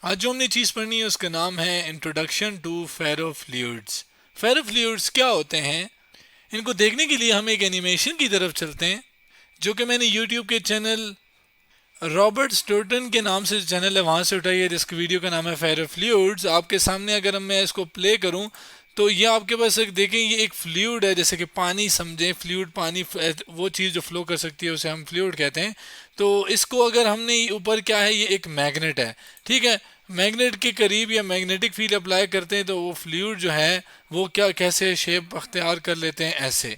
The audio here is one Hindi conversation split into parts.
आज जो हमने चीज़ पढ़नी है उसका नाम है इंट्रोडक्शन टू फेरोफ्लूइड्स। फेरोफ्लूइड्स क्या होते हैं, इनको देखने के लिए हम एक एनिमेशन की तरफ चलते हैं जो कि मैंने यूट्यूब के चैनल रॉबर्ट स्टोर्टन के नाम से चैनल है वहाँ से उठाई है, जिसकी वीडियो का नाम है फेरोफ्लूइड्स। आपके सामने अगर मैं इसको प्ले करूँ तो ये आपके पास एक देखें, ये एक फ्लूइड है, जैसे कि पानी समझें, फ्लूइड पानी वो चीज़ जो फ्लो कर सकती है उसे हम फ्लूइड कहते हैं। तो इसको अगर हमने ऊपर क्या है, ये एक मैग्नेट है, ठीक है। मैग्नेट के करीब या मैग्नेटिक फील्ड अप्लाई करते हैं तो वो फ्लूइड जो है वो क्या कैसे शेप अख्तियार कर लेते हैं, ऐसे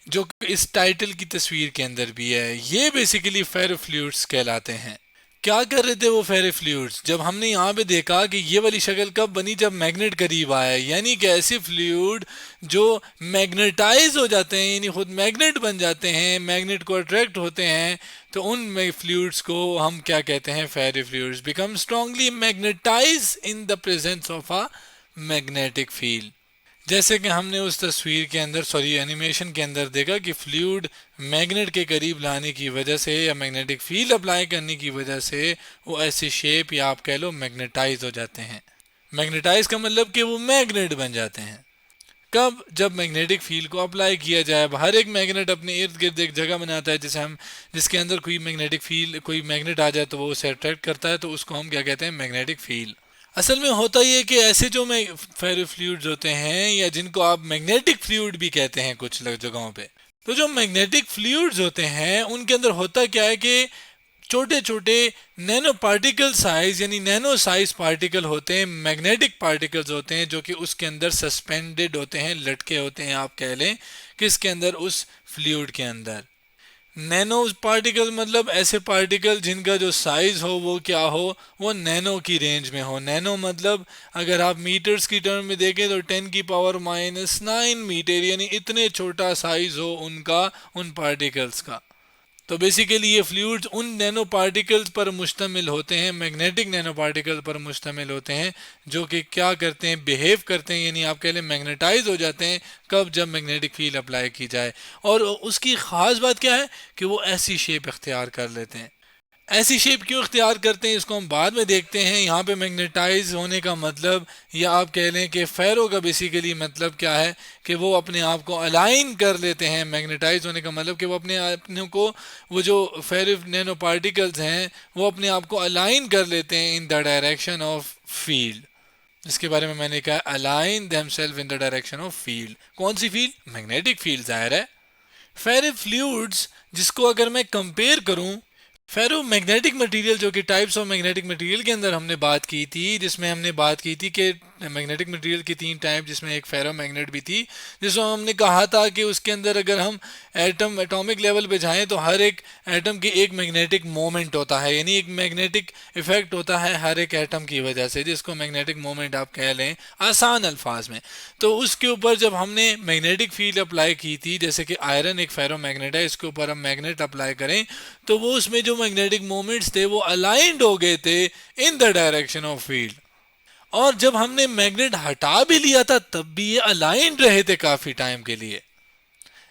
जो कि इस टाइटल की तस्वीर के अंदर भी है। ये बेसिकली फेरोफ्लूइड्स कहलाते हैं। क्या कर रहे थे वो फेरोफ्लूइड्स, जब हमने यहाँ पे देखा कि ये वाली शक्ल कब बनी, जब मैग्नेट करीब आया, यानी कि ऐसे फ्लूइड जो मैग्नेटाइज हो जाते हैं, यानी खुद मैग्नेट बन जाते हैं, मैग्नेट को अट्रैक्ट होते हैं, तो उन फ्लूइड्स को हम क्या कहते हैं, ferrofluids become strongly magnetize in the presence of a magnetic field. जैसे कि हमने उस तस्वीर के अंदर, सॉरी एनिमेशन के अंदर देखा कि फ्लूइड मैग्नेट के करीब लाने की वजह से या मैग्नेटिक फील्ड अप्लाई करने की वजह से वो ऐसी शेप या आप कह लो मैग्नेटाइज हो जाते हैं। मैग्नेटाइज का मतलब कि वो मैग्नेट बन जाते हैं। कब, जब मैग्नेटिक फील्ड को अप्लाई किया जाए। अब हर एक मैग्नेट अपने इर्द गिर्द एक जगह बनाता है, जैसे हम जिसके अंदर कोई मैग्नेटिक फील्ड, कोई मैग्नेट आ जाए तो वो उसे अट्रैक्ट करता है, तो उसको हम क्या कहते हैं, मैग्नेटिक फील्ड। असल में होता ये कि ऐसे जो फेरोफ्लूइड्स होते हैं या जिनको आप मैग्नेटिक फ्लूइड भी कहते हैं कुछ जगहों पे, तो जो मैग्नेटिक फ्लूइड्स होते हैं उनके अंदर होता क्या है कि छोटे छोटे नैनो पार्टिकल साइज यानी नैनो साइज पार्टिकल होते हैं, मैग्नेटिक पार्टिकल्स होते हैं जो कि उसके अंदर सस्पेंडेड होते हैं, लटके होते हैं, आप कह लें किसके अंदर, उस फ्लूइड के अंदर। नैनो पार्टिकल मतलब ऐसे पार्टिकल जिनका जो साइज हो वो क्या हो, वो नैनो की रेंज में हो। नैनो मतलब अगर आप मीटर्स की टर्म में देखें तो 10⁻⁹ मीटर, यानी इतने छोटा साइज हो उनका, उन पार्टिकल्स का। तो बेसिकली ये फ्लूइड्स उन नैनो पार्टिकल्स पर मुश्तमिल होते हैं, मैग्नेटिक नैनो पार्टिकल पर मुश्तमिल होते हैं, जो कि क्या करते हैं, बिहेव करते हैं, यानी आप कह लें मैग्नेटाइज हो जाते हैं। कब, जब मैग्नेटिक फील्ड अप्लाई की जाए। और उसकी ख़ास बात क्या है कि वो ऐसी शेप इख्तियार कर लेते हैं। ऐसी शेप क्यों इख्तियार करते हैं इसको हम बाद में देखते हैं। यहाँ पे मैग्नेटाइज होने का मतलब, या आप कह लें कि फेरो का बेसिकली मतलब क्या है कि वो अपने आप को अलाइन कर लेते हैं। मैग्नेटाइज होने का मतलब कि वो अपने को, वो जो फेरो नैनो पार्टिकल्स हैं वो अपने आप को अलाइन कर लेते हैं in the direction of field, जिसके बारे में मैंने कहा align themselves in the direction of field. कौन सी फील्ड, मैग्नेटिक फील्ड, जाहिर है। फेरो फ्लूइड्स जिसको अगर मैं कंपेयर करूं, फेरो मैग्नेटिक मटेरियल, जो कि टाइप्स ऑफ मैग्नेटिक मटेरियल के अंदर हमने बात की थी, जिसमें हमने बात की थी कि मैग्नेटिक मटेरियल की 3 टाइप, जिसमें एक फेरो मैग्नेट भी थी, जिसमें हमने कहा था कि उसके अंदर अगर हम एटम एटॉमिक लेवल पे जाएं तो हर एक एटम की एक मैग्नेटिक मोमेंट होता है, यानी एक मैग्नेटिक इफेक्ट होता है हर एक एटम की वजह से, जिसको मैग्नेटिक मोमेंट आप कह लें आसान अल्फाज में। तो उसके ऊपर जब हमने मैग्नेटिक फील्ड अप्लाई की थी, जैसे कि आयरन एक फेरो मैग्नेट है, इसके ऊपर हम मैग्नेट अप्लाई करें तो वो उसमें जो मैग्नेटिक मोमेंट्स थे वो अलाइंड हो गए थे इन द डायरेक्शन ऑफ फील्ड। और जब हमने मैग्नेट हटा भी लिया था तब भी ये अलाइंड रहे थे काफी टाइम के लिए।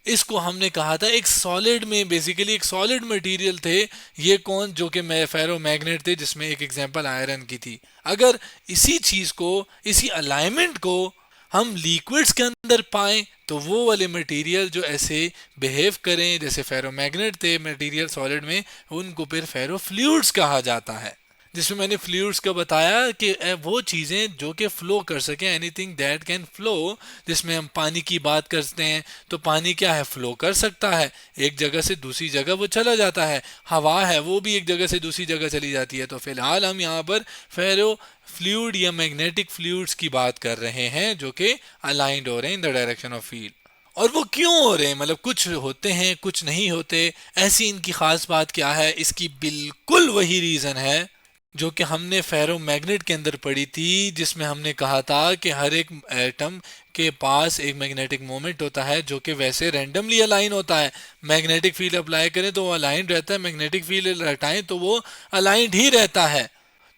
इसको हमने कहा था एक सॉलिड में, बेसिकली एक सॉलिड मटेरियल थे ये, कौन, जो कि फेरो मैग्नेट थे, जिसमें एक एग्जांपल आयरन की थी। अगर इसी चीज को, इसी अलाइनमेंट को हम लिक्विड्स के अंदर पाएं तो वो वाले मटेरियल जो ऐसे बिहेव करें जैसे फेरो मैग्नेट थे मटेरियल सॉलिड में, उनको फिर फेरो फ्लूइड्स कहा जाता है। जिसमें मैंने फ्लूइड्स का बताया कि वो चीज़ें जो कि फ्लो कर सकें, एनीथिंग दैट कैन फ्लो। जिसमें हम पानी की बात करते हैं तो पानी क्या है, फ्लो कर सकता है, एक जगह से दूसरी जगह वो चला जाता है। हवा है वो भी एक जगह से दूसरी जगह चली जाती है। तो फिलहाल हम यहाँ पर फेरो फ्लूइड या मैग्नेटिक फ्लूइड्स की बात कर रहे हैं जो कि अलाइंड हो रहे हैं in the direction of field. और वो क्यों हो रहे हैं, मतलब कुछ होते हैं कुछ नहीं होते, ऐसी इनकी खास बात क्या है, इसकी बिल्कुल वही रीज़न है जो कि हमने फेरो मैग्नेट के अंदर पढ़ी थी, जिसमें हमने कहा था कि हर एक एटम के पास एक मैग्नेटिक मोमेंट होता है जो कि वैसे रैंडमली अलाइन होता है। मैग्नेटिक फील्ड अप्लाई करें तो वो अलाइन रहता है, मैग्नेटिक फील्ड हटाएं तो वो अलाइंड ही रहता है।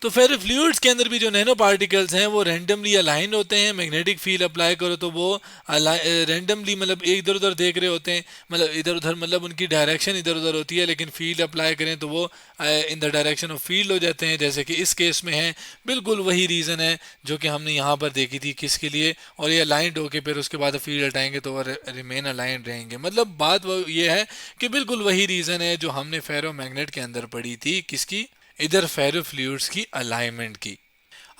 तो फेरो फ्लूइड्स के अंदर भी जो नैनो पार्टिकल्स हैं वो रैंडमली अलाइन होते हैं, मैग्नेटिक फील्ड अप्लाई करो तो वो रैंडमली मतलब इधर उधर देख रहे होते हैं, मतलब इधर उधर मतलब उनकी डायरेक्शन इधर उधर होती है, लेकिन फील्ड अप्लाई करें तो वो इन द डायरेक्शन ऑफ फील्ड हो जाते हैं, जैसे कि इस केस में है। बिल्कुल वही रीज़न है जो कि हमने यहाँ पर देखी थी किसके लिए, और ये अलाइंड होके फिर उसके बाद फील्ड हटाएंगे तो वो रिमेन अलाइंड रहेंगे। मतलब बात वो ये है कि बिल्कुल वही रीज़न है जो हमने फेरो मैग्नेट के अंदर पढ़ी थी, किसकी, इधर फेरो फ्लूइड्स की अलाइनमेंट की।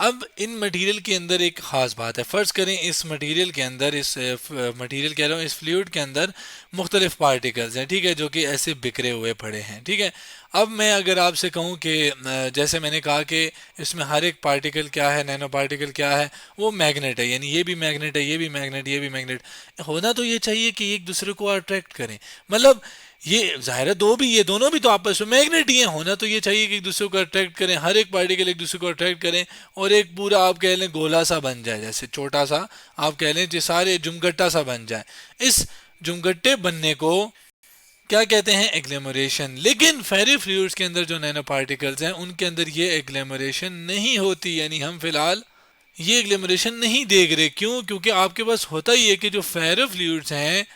अब इन मटेरियल के अंदर एक ख़ास बात है, फ़र्ज़ करें इस मटेरियल के अंदर, इस मटेरियल कह रहा हूँ, इस फ्लूइड के अंदर मुख्तलिफ पार्टिकल्स हैं, ठीक है, जो कि ऐसे बिखरे हुए पड़े हैं, ठीक है। अब मैं अगर आपसे कहूँ कि जैसे मैंने कहा कि इसमें हर एक पार्टिकल क्या है, नैनो पार्टिकल क्या है, वो मैग्नेट है, यानी ये भी मैग्नेट है, ये भी मैग्नेट, ये भी मैग्नेट, होना तो ये चाहिए कि एक दूसरे को अट्रैक्ट करें, मतलब ये जाहिर है ये दोनों भी तो आपस में मैग्नेट ही हैं, होना तो ये चाहिए कि एक दूसरे को अट्रैक्ट करें, हर एक पार्टिकल एक दूसरे को अट्रैक्ट करें, और एक पूरा आप कह लें गोला सा बन जाए, जैसे छोटा सा आप कह लें जो सारे जुमगट्टा सा बन जाए। इस जुमगट्टे बनने को क्या कहते हैं, एग्लोमरेशन। लेकिन फेरी फ्लूइड्स के अंदर जो नैनो पार्टिकल्स हैं उनके अंदर ये एग्लोमरेशन नहीं होती, यानी हम फिलहाल ये एग्लोमरेशन नहीं देख रहे। क्यों? क्योंकि आपके पास होता ही है कि जो फेरो फ्लूइड्स हैं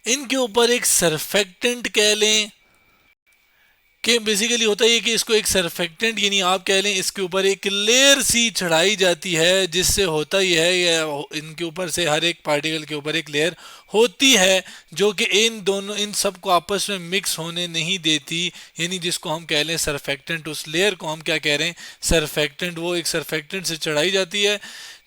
इनके ऊपर एक सरफेक्टेंट कह लें कि बेसिकली होता है कि इसको एक सरफेक्टेंट, यानी आप कह लें इसके ऊपर एक लेयर सी चढ़ाई जाती है, जिससे होता ही है या इनके ऊपर से हर एक पार्टिकल के ऊपर एक लेयर होती है जो कि इन सब को आपस में मिक्स होने नहीं देती, यानी जिसको हम कह लें सरफेक्टेंट, उस लेयर को हम क्या कह रहे हैं, सरफेक्टेंट। वो एक सरफेक्टेंट से चढ़ाई जाती है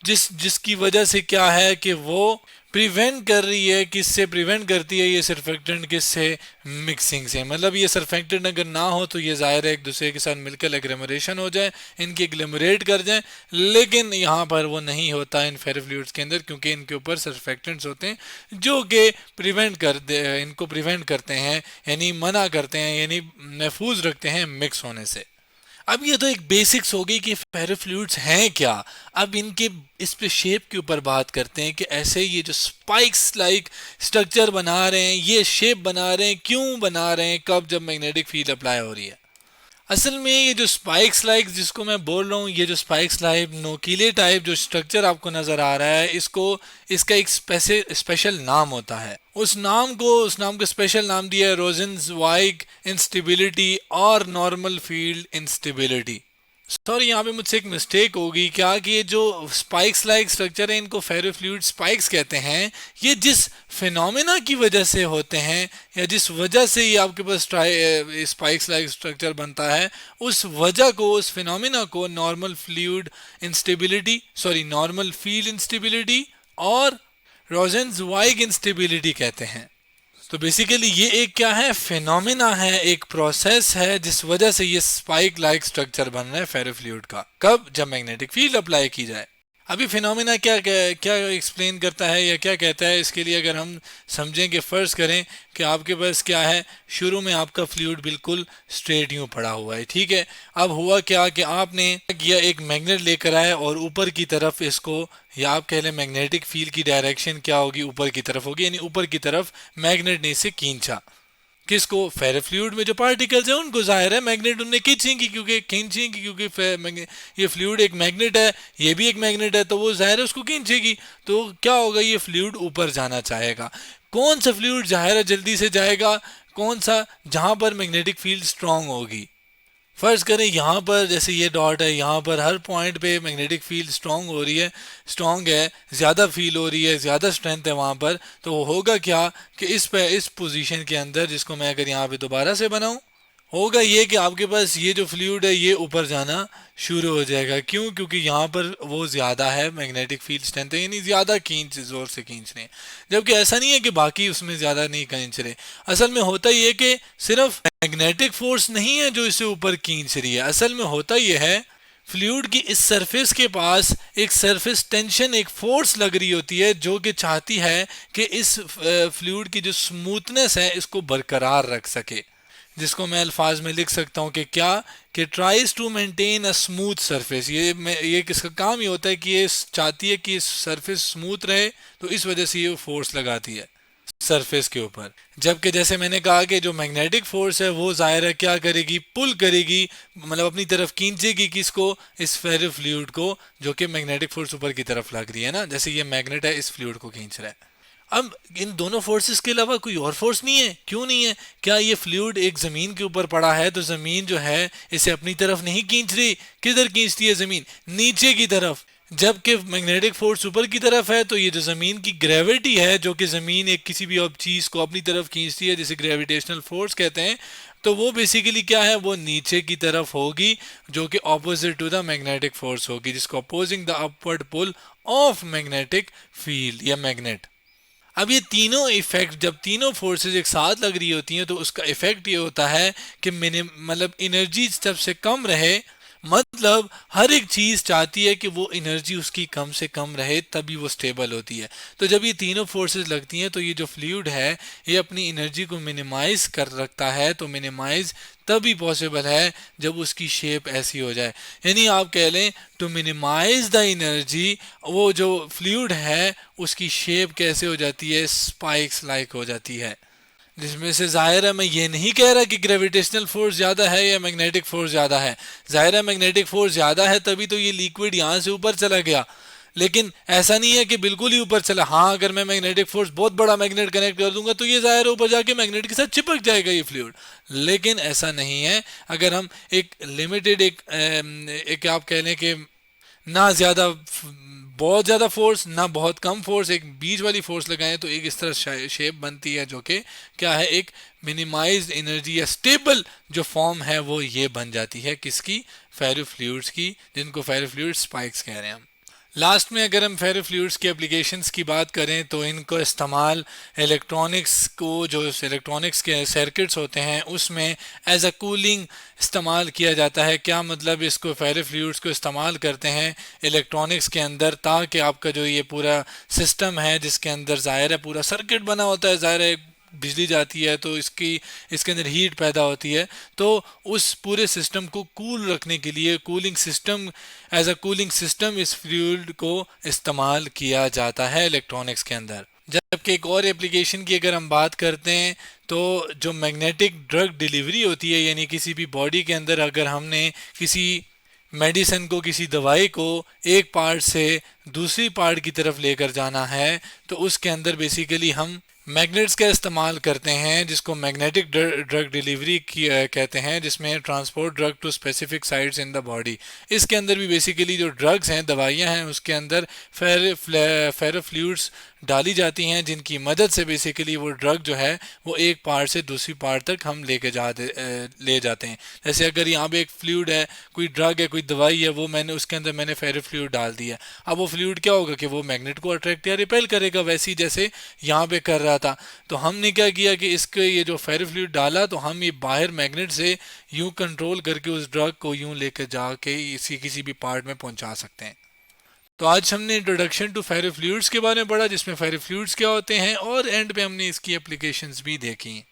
जिसकी वजह से क्या है कि वो प्रिवेंट कर रही है, किससे प्रिवेंट करती है ये सरफेक्टेंट, किससे, मिक्सिंग से। मतलब ये सरफेक्टेंट अगर ना हो तो ये ज़ाहिर है एक दूसरे के साथ मिलकर एग्लोमरेशन हो जाए, इनकी एग्लोमरेट कर जाए, लेकिन यहाँ पर वो नहीं होता इन फेरोफ्लूइड्स के अंदर, क्योंकि इनके ऊपर सरफेक्टेंट्स होते हैं जो कि इनको प्रिवेंट करते हैं, यानी मना करते हैं, यानी महफूज रखते हैं मिक्स होने से। अब ये तो एक बेसिक्स हो गई कि फेरोफ्लूइड्स हैं क्या। अब इनके इस पे शेप के ऊपर बात करते हैं कि ऐसे ये जो स्पाइक्स लाइक स्ट्रक्चर बना रहे हैं, ये शेप बना रहे हैं, क्यों बना रहे हैं, कब, जब मैग्नेटिक फील्ड अप्लाई हो रही है। असल में ये जो स्पाइक्स लाइक जिसको मैं बोल रहा हूँ, ये जो स्पाइक्स लाइक नोकीले टाइप जो स्ट्रक्चर आपको नज़र आ रहा है, इसका एक स्पेशल नाम होता है। उस नाम को स्पेशल नाम दिया है रोजेंस-वाइग इंस्टेबिलिटी और नॉर्मल फील्ड इंस्टेबिलिटी। सॉरी, यहाँ पे मुझसे एक मिस्टेक होगी, क्या कि ये जो स्पाइक्स लाइक स्ट्रक्चर है इनको फेरोफ्लूइड स्पाइक्स कहते हैं। ये जिस फिनोमेना की वजह से होते हैं या जिस वजह से ये आपके पास स्पाइक्स लाइक स्ट्रक्चर बनता है, उस फिनोमेना को नॉर्मल फील्ड इंस्टेबिलिटी और रोजेंस-वाइग इंस्टेबिलिटी कहते हैं। तो बेसिकली ये एक क्या है, फिनोमेना है, एक प्रोसेस है जिस वजह से ये स्पाइक लाइक स्ट्रक्चर बन रहा है फेरोफ्लूइड का। कब? जब मैग्नेटिक फील्ड अप्लाई की जाए। अभी फिनोमेना क्या क्या एक्सप्लेन करता है या क्या कहता है, इसके लिए अगर हम समझें कि फ़र्ज़ करें कि आपके पास क्या है, शुरू में आपका फ्लूइड बिल्कुल स्ट्रेट यूँ पड़ा हुआ है, ठीक है। अब हुआ क्या कि आपने किया, एक मैग्नेट लेकर आए और ऊपर की तरफ इसको, या आप कह लें मैग्नेटिक फील्ड की डायरेक्शन क्या होगी, ऊपर की तरफ होगी, यानी ऊपर की तरफ मैग्नेट ने इसे खींचा। किसको? फेरोफ्लूइड में जो पार्टिकल्स हैं उनको, जाहिर है मैग्नेट उनने खींचेंगी, क्योंकि ये फ्लूइड एक मैग्नेट है, ये भी एक मैग्नेट है, तो वो जाहिर है उसको खींचेगी। तो क्या होगा, ये फ्लूइड ऊपर जाना चाहेगा। कौन सा फ्लूइड जाहिर है जल्दी से जाएगा? कौन सा? जहां पर मैग्नेटिक फील्ड स्ट्रांग होगी। फर्ज करें यहाँ पर, जैसे ये डॉट है, यहाँ पर हर पॉइंट पे मैग्नेटिक फील्ड स्ट्रांग है, ज़्यादा फील हो रही है, ज़्यादा स्ट्रेंथ है वहाँ पर। तो होगा क्या कि इस पोजीशन के अंदर, जिसको मैं अगर यहाँ पे दोबारा से बनाऊँ, होगा ये कि आपके पास ये जो फ्लूइड है ये ऊपर जाना शुरू हो जाएगा। क्यों? क्योंकि यहाँ पर वो ज़्यादा है, मैग्नेटिक फील्ड स्ट्रेंथ है, यानी ज़्यादा ज़ोर से खींच रहे हैं। जबकि ऐसा नहीं है कि बाकी उसमें ज़्यादा नहीं खींच रहे। असल में होता ये कि सिर्फ मैग्नेटिक फोर्स नहीं है जो इसे ऊपर खींच रही है। असल में होता यह है, फ्लूइड की इस सरफेस के पास एक सरफेस टेंशन, एक फोर्स लग रही होती है जो कि चाहती है कि इस फ्लूइड की जो स्मूथनेस है इसको बरकरार रख सके, जिसको मैं अल्फाज में लिख सकता हूँ कि क्या, कि tries to maintain a smooth surface. ये किसका काम ही होता है कि ये चाहती है कि इस सरफेस स्मूथ रहे, तो इस वजह से ये फोर्स लगाती है। सरफेस के ऊपर। जबकि जैसे मैंने कहा कि जो मैग्नेटिक फोर्स है वो ज़ाहिर है क्या करेगी, पुल करेगी, मतलब अपनी तरफ खींचेगी किसको, इस फेरोफ्लूइड को, जो कि मैग्नेटिक फोर्स ऊपर की तरफ लग रही है ना, जैसे ये मैग्नेट है इस फ्लूइड को खींच रहा है। अब इन दोनों फोर्सेस के अलावा कोई और फोर्स नहीं है, क्यों नहीं है? क्या ये फ्लूइड एक ज़मीन के ऊपर पड़ा है तो ज़मीन जो है इसे अपनी तरफ नहीं खींच रही? किधर खींचती है ज़मीन? नीचे की तरफ। जबकि मैग्नेटिक फोर्स ऊपर की तरफ है, तो ये जो ज़मीन की ग्रेविटी है, जो कि ज़मीन एक किसी भी अब चीज़ को अपनी तरफ खींचती है, जिसे ग्रेविटेशनल फोर्स कहते हैं, तो वो बेसिकली क्या है, वो नीचे की तरफ होगी, जो कि opposite to the magnetic force होगी, जिसको opposing the upward pull of magnetic field या मैग्नेट। अब ये तीनों इफेक्ट, जब तीनों फोर्सेस एक साथ लग रही होती हैं, तो उसका इफेक्ट ये होता है कि मतलब एनर्जी सबसे कम रहे। मतलब हर एक चीज़ चाहती है कि वो एनर्जी उसकी कम से कम रहे, तभी वो स्टेबल होती है। तो जब ये तीनों फोर्सेस लगती हैं, तो ये जो फ्लूइड है ये अपनी एनर्जी को मिनिमाइज कर रखता है। तो मिनिमाइज तभी पॉसिबल है जब उसकी शेप ऐसी हो जाए, यानी आप कह लें टू मिनिमाइज द एनर्जी, वो जो फ्लूइड है उसकी शेप कैसे हो जाती है, स्पाइक्स लाइक हो जाती है। जिसमें से जाहिर है मैं ये नहीं कह रहा कि ग्रेविटेशनल फोर्स ज़्यादा है या मैग्नेटिक फोर्स ज़्यादा है। जाहिर है मैग्नेटिक फोर्स ज़्यादा है, तभी तो ये लिक्विड यहाँ से ऊपर चला गया। लेकिन ऐसा नहीं है कि बिल्कुल ही ऊपर चला। हाँ, अगर मैं मैग्नेटिक फोर्स बहुत बड़ा मैग्नेट कनेक्ट कर दूंगा तो ये जाहिर है ऊपर जाके मैग्नेट के साथ चिपक जाएगा ये फ्लूइड। लेकिन ऐसा नहीं है। अगर हम एक लिमिटेड एक आप कह लें कि ना ज़्यादा बहुत ज़्यादा फोर्स ना बहुत कम फोर्स, एक बीच वाली फोर्स लगाएं, तो एक इस तरह शेप बनती है, जो कि क्या है, एक मिनिमाइज्ड एनर्जी या स्टेबल जो फॉर्म है वो ये बन जाती है किसकी, फेरोफ्लूइड्स की, जिनको फेरोफ्लूइड स्पाइक्स कह रहे हैं हम। लास्ट में अगर हम फेरोफ्लूइड्स की एप्लीकेशंस की बात करें, तो इनको इस्तेमाल इलेक्ट्रॉनिक्स को, जो इलेक्ट्रॉनिक्स के सर्किट्स होते हैं उसमें एज अ कूलिंग इस्तेमाल किया जाता है। क्या मतलब, इसको फेरोफ्लूइड्स को इस्तेमाल करते हैं इलेक्ट्रॉनिक्स के अंदर, ताकि आपका जो ये पूरा सिस्टम है जिसके अंदर ज़ाहिर है पूरा सर्किट बना होता है, ज़ाहिर है बिजली जाती है तो इसके अंदर हीट पैदा होती है, तो उस पूरे सिस्टम को कूल रखने के लिए cooling system, as a cooling system इस फ्लूइड को इस्तेमाल किया जाता है इलेक्ट्रॉनिक्स के अंदर। जबकि एक और एप्लीकेशन की अगर हम बात करते हैं, तो जो मैग्नेटिक ड्रग डिलीवरी होती है, यानी किसी भी बॉडी के अंदर अगर हमने किसी मेडिसिन को, किसी दवाई को एक पार्ट से दूसरी पार्ट की तरफ लेकर जाना है, तो उसके अंदर बेसिकली हम मैग्नेट्स का इस्तेमाल करते हैं, जिसको मैग्नेटिक ड्रग डिलीवरी की कहते हैं, जिसमें transport drug to specific sites in the body. इसके अंदर भी बेसिकली जो ड्रग्स हैं, दवाइयां हैं, उसके अंदर फेरोफ्लूइड्स डाली जाती हैं, जिनकी मदद से बेसिकली वो ड्रग जो है वो एक पार्ट से दूसरी पार्ट तक हम ले जाते हैं। जैसे अगर यहाँ पे एक फ्लूइड है, कोई ड्रग है, कोई दवाई है, वो उसके अंदर मैंने फेरोफ्लूइड डाल दिया। अब वो फ्लूइड क्या होगा कि वो मैग्नेट को अट्रैक्ट या रिपेल करेगा, वैसे ही जैसे यहाँ पे कर रहा था। तो हमने क्या किया कि इसके ये जो फेरोफ्लूइड डाला, तो हम ये बाहर मैग्नेट से यूं कंट्रोल करके उस ड्रग को यूं लेकर जाके इसी किसी भी पार्ट में पहुंचा सकते हैं। तो आज हमने इंट्रोडक्शन टू फेरोफ्लूइड्स के बारे में पढ़ा, जिसमें फेरोफ्लूइड्स क्या होते हैं, और एंड पे हमने इसकी एप्लीकेशंस भी देखी।